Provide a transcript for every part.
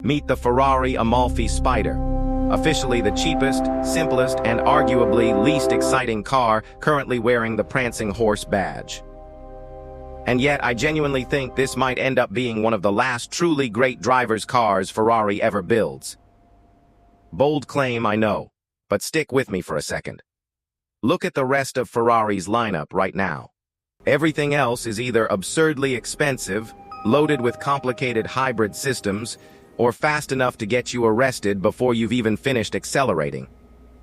Meet the Ferrari Amalfi Spider, officially the cheapest, simplest, and arguably least exciting car currently wearing the prancing horse badge. And yet, I genuinely think this might end up being one of the last truly great driver's cars Ferrari ever builds. Bold claim, I know, but stick with me for a second. Look at the rest of Ferrari's lineup right now. Everything else is either absurdly expensive, loaded with complicated hybrid systems, or fast enough to get you arrested before you've even finished accelerating.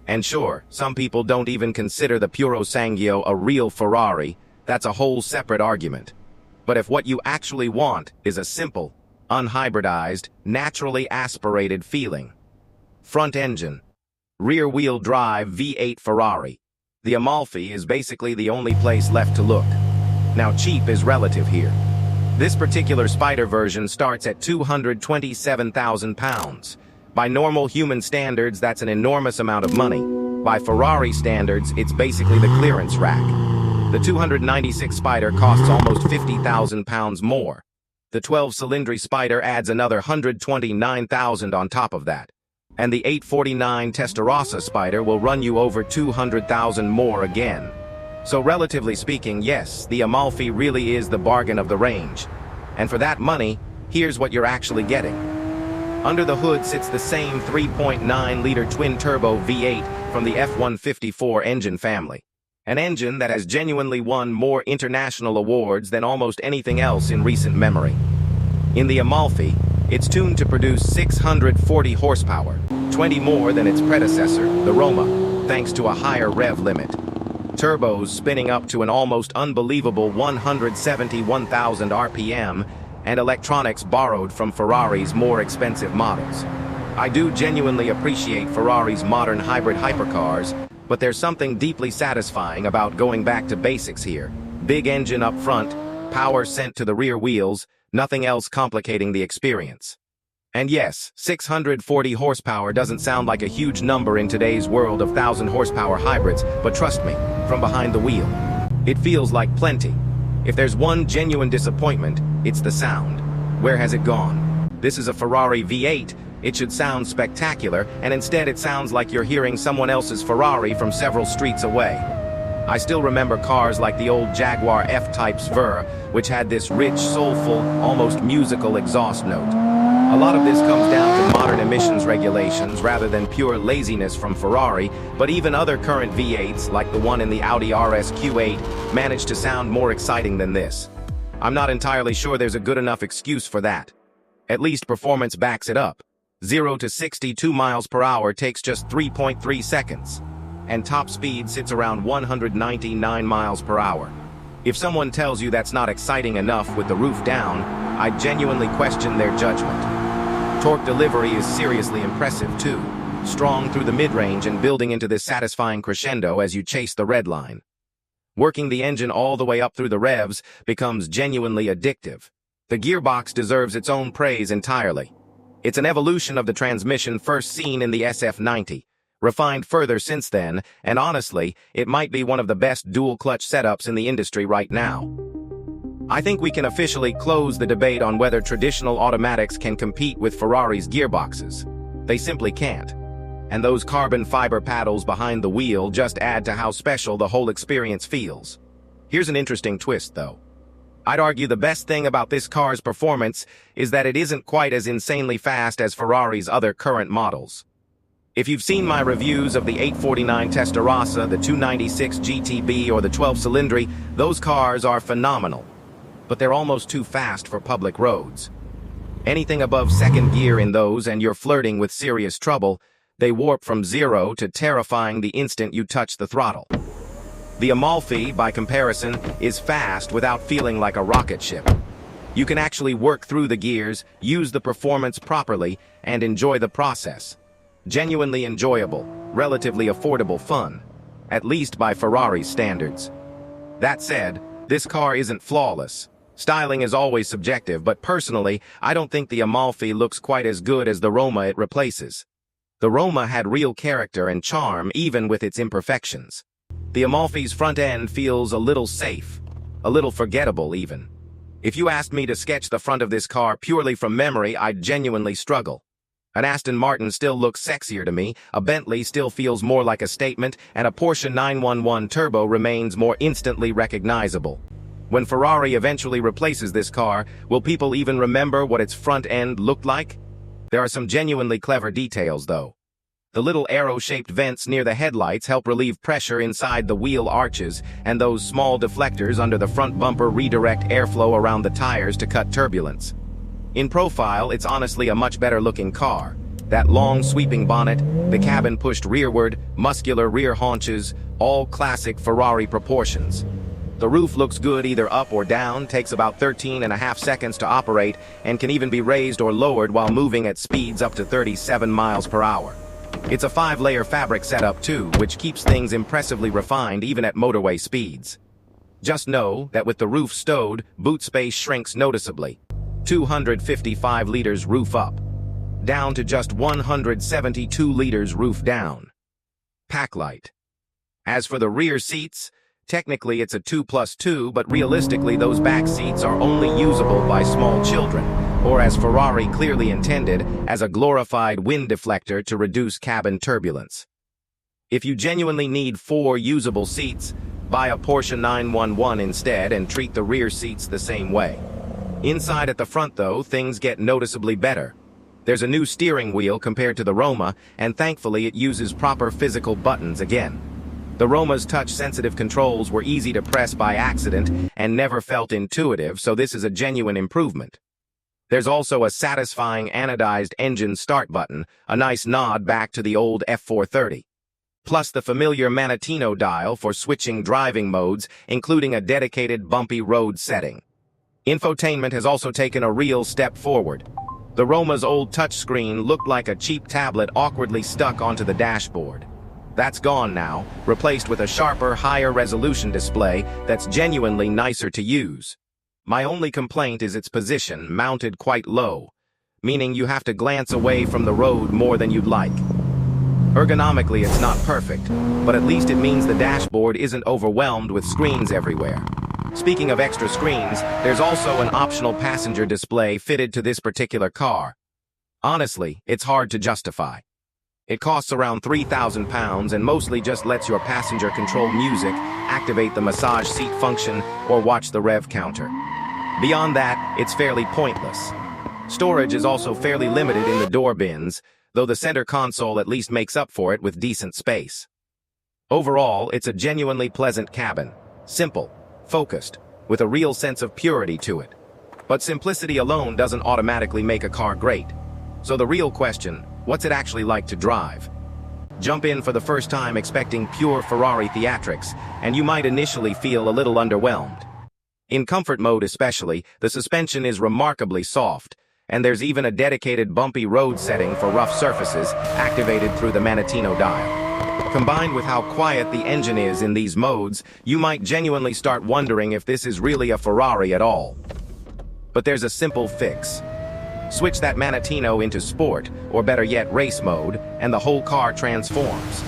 And sure, some people don't even consider the Puro Sanguio a real Ferrari. That's a whole separate argument. But if what you actually want is a simple, unhybridized, naturally aspirated feeling. Front engine, rear-wheel drive V8 Ferrari. The Amalfi is basically the only place left to look. Now cheap is relative here. This particular Spider version starts at £227,000. By normal human standards, that's an enormous amount of money. By Ferrari standards, it's basically the clearance rack. The 296 Spider costs almost £50,000 more. The 12-cylindric Spider adds another £129,000 on top of that. And the 849 Testarossa Spider will run you over £200,000 more again. So relatively speaking, yes, the Amalfi really is the bargain of the range. And for that money, here's what you're actually getting. Under the hood sits the same 3.9-liter twin-turbo V8 from the F-154 engine family. An engine that has genuinely won more international awards than almost anything else in recent memory. In the Amalfi, it's tuned to produce 640 horsepower, 20 more than its predecessor, the Roma, thanks to a higher rev limit. Turbos spinning up to an almost unbelievable 171,000 RPM, and electronics borrowed from Ferrari's more expensive models. I do genuinely appreciate Ferrari's modern hybrid hypercars, but there's something deeply satisfying about going back to basics here. Big engine up front, power sent to the rear wheels, nothing else complicating the experience. And yes, 640 horsepower doesn't sound like a huge number in today's world of 1,000 horsepower hybrids, but trust me, from behind the wheel, it feels like plenty. If there's one genuine disappointment, it's the sound. Where has it gone? This is a Ferrari V8, it should sound spectacular, and instead it sounds like you're hearing someone else's Ferrari from several streets away. I still remember cars like the old Jaguar F-Type Svr, which had this rich, soulful, almost musical exhaust note. A lot of this comes down to modern emissions regulations rather than pure laziness from Ferrari, but even other current V8s, like the one in the Audi RS Q8, manage to sound more exciting than this. I'm not entirely sure there's a good enough excuse for that. At least performance backs it up. 0 to 62 miles per hour takes just 3.3 seconds. And top speed sits around 199 miles per hour. If someone tells you that's not exciting enough with the roof down, I genuinely question their judgment. Torque delivery is seriously impressive too, strong through the mid-range and building into this satisfying crescendo as you chase the red line. Working the engine all the way up through the revs becomes genuinely addictive. The gearbox deserves its own praise entirely. It's an evolution of the transmission first seen in the SF90. Refined further since then, and honestly, it might be one of the best dual-clutch setups in the industry right now. I think we can officially close the debate on whether traditional automatics can compete with Ferrari's gearboxes. They simply can't. And those carbon fiber paddles behind the wheel just add to how special the whole experience feels. Here's an interesting twist, though. I'd argue the best thing about this car's performance is that it isn't quite as insanely fast as Ferrari's other current models. If you've seen my reviews of the 849 Testarossa, the 296 GTB, or the 12-cylindric, those cars are phenomenal. But they're almost too fast for public roads. Anything above second gear in those and you're flirting with serious trouble, they warp from 0 to terrifying the instant you touch the throttle. The Amalfi, by comparison, is fast without feeling like a rocket ship. You can actually work through the gears, use the performance properly, and enjoy the process. Genuinely enjoyable, relatively affordable fun, at least by Ferrari's standards. That said, this car isn't flawless. Styling is always subjective, but personally, I don't think the Amalfi looks quite as good as the Roma it replaces. The Roma had real character and charm even with its imperfections. The Amalfi's front end feels a little safe, a little forgettable even. If you asked me to sketch the front of this car purely from memory, I'd genuinely struggle. An Aston Martin still looks sexier to me, a Bentley still feels more like a statement, and a Porsche 911 Turbo remains more instantly recognizable. When Ferrari eventually replaces this car, will people even remember what its front end looked like? There are some genuinely clever details, though. The little arrow-shaped vents near the headlights help relieve pressure inside the wheel arches, and those small deflectors under the front bumper redirect airflow around the tires to cut turbulence. In profile, it's honestly a much better-looking car. That long, sweeping bonnet, the cabin pushed rearward, muscular rear haunches, all classic Ferrari proportions. The roof looks good either up or down, takes about 13.5 seconds to operate, and can even be raised or lowered while moving at speeds up to 37 miles per hour. It's a 5-layer fabric setup too, which keeps things impressively refined even at motorway speeds. Just know that with the roof stowed, boot space shrinks noticeably. 255 liters roof up, down to just 172 liters roof down. Packlight. As for the rear seats, technically it's a 2+2, but realistically those back seats are only usable by small children, or as Ferrari clearly intended, as a glorified wind deflector to reduce cabin turbulence. If you genuinely need 4 usable seats, buy a Porsche 911 instead and treat the rear seats the same way. Inside at the front though, things get noticeably better. There's a new steering wheel compared to the Roma, and thankfully it uses proper physical buttons again. The Roma's touch-sensitive controls were easy to press by accident and never felt intuitive, so this is a genuine improvement. There's also a satisfying anodized engine start button, a nice nod back to the old F430. Plus the familiar Manettino dial for switching driving modes, including a dedicated bumpy road setting. Infotainment has also taken a real step forward. The Roma's old touchscreen looked like a cheap tablet awkwardly stuck onto the dashboard. That's gone now, replaced with a sharper, higher resolution display that's genuinely nicer to use. My only complaint is its position, mounted quite low, meaning you have to glance away from the road more than you'd like. Ergonomically, it's not perfect, but at least it means the dashboard isn't overwhelmed with screens everywhere. Speaking of extra screens, there's also an optional passenger display fitted to this particular car. Honestly, it's hard to justify. It costs around £3,000 and mostly just lets your passenger control music, activate the massage seat function, or watch the rev counter. Beyond that, it's fairly pointless. Storage is also fairly limited in the door bins, though the center console at least makes up for it with decent space. Overall, it's a genuinely pleasant cabin. Simple, focused, with a real sense of purity to it. But simplicity alone doesn't automatically make a car great. So the real question, what's it actually like to drive? Jump in for the first time expecting pure Ferrari theatrics, and you might initially feel a little underwhelmed. In comfort mode especially, the suspension is remarkably soft, and there's even a dedicated bumpy road setting for rough surfaces, activated through the Manettino dial. Combined with how quiet the engine is in these modes, you might genuinely start wondering if this is really a Ferrari at all. But there's a simple fix. Switch that Manettino into sport, or better yet race mode, and the whole car transforms.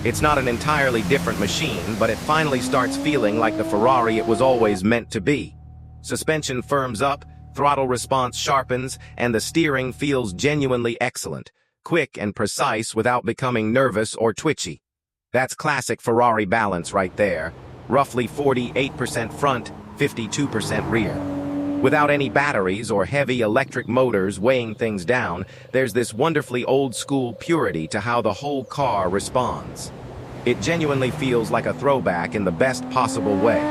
It's not an entirely different machine, but it finally starts feeling like the Ferrari it was always meant to be. Suspension firms up, throttle response sharpens, and the steering feels genuinely excellent, quick and precise without becoming nervous or twitchy. That's classic Ferrari balance right there, roughly 48% front, 52% rear. Without any batteries or heavy electric motors weighing things down, there's this wonderfully old-school purity to how the whole car responds. It genuinely feels like a throwback in the best possible way.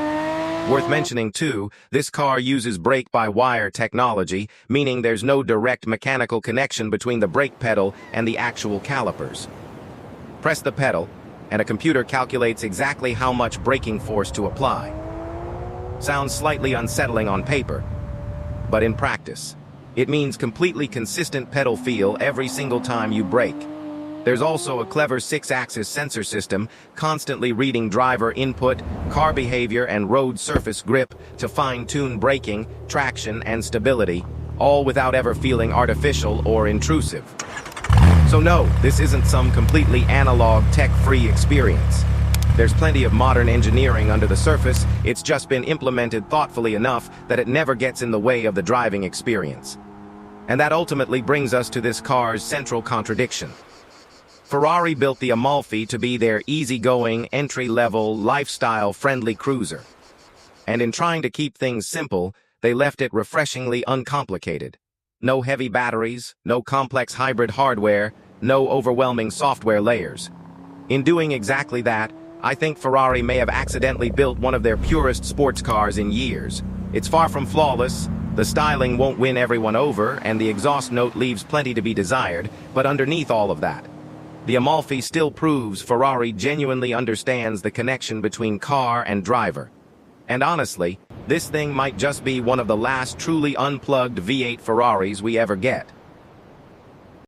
Worth mentioning too, this car uses brake-by-wire technology, meaning there's no direct mechanical connection between the brake pedal and the actual calipers. Press the pedal, and a computer calculates exactly how much braking force to apply. Sounds slightly unsettling on paper, but in practice, it means completely consistent pedal feel every single time you brake. There's also a clever 6-axis sensor system, constantly reading driver input, car behavior, and road surface grip to fine-tune braking, traction, and stability, all without ever feeling artificial or intrusive. So no, this isn't some completely analog, tech-free experience. There's plenty of modern engineering under the surface, it's just been implemented thoughtfully enough that it never gets in the way of the driving experience. And that ultimately brings us to this car's central contradiction. Ferrari built the Amalfi to be their easygoing, entry-level, lifestyle-friendly cruiser. And in trying to keep things simple, they left it refreshingly uncomplicated. No heavy batteries, no complex hybrid hardware, no overwhelming software layers. In doing exactly that, I think Ferrari may have accidentally built one of their purest sports cars in years. It's far from flawless, the styling won't win everyone over, and the exhaust note leaves plenty to be desired, but underneath all of that, the Amalfi still proves Ferrari genuinely understands the connection between car and driver. And honestly, this thing might just be one of the last truly unplugged V8 Ferraris we ever get.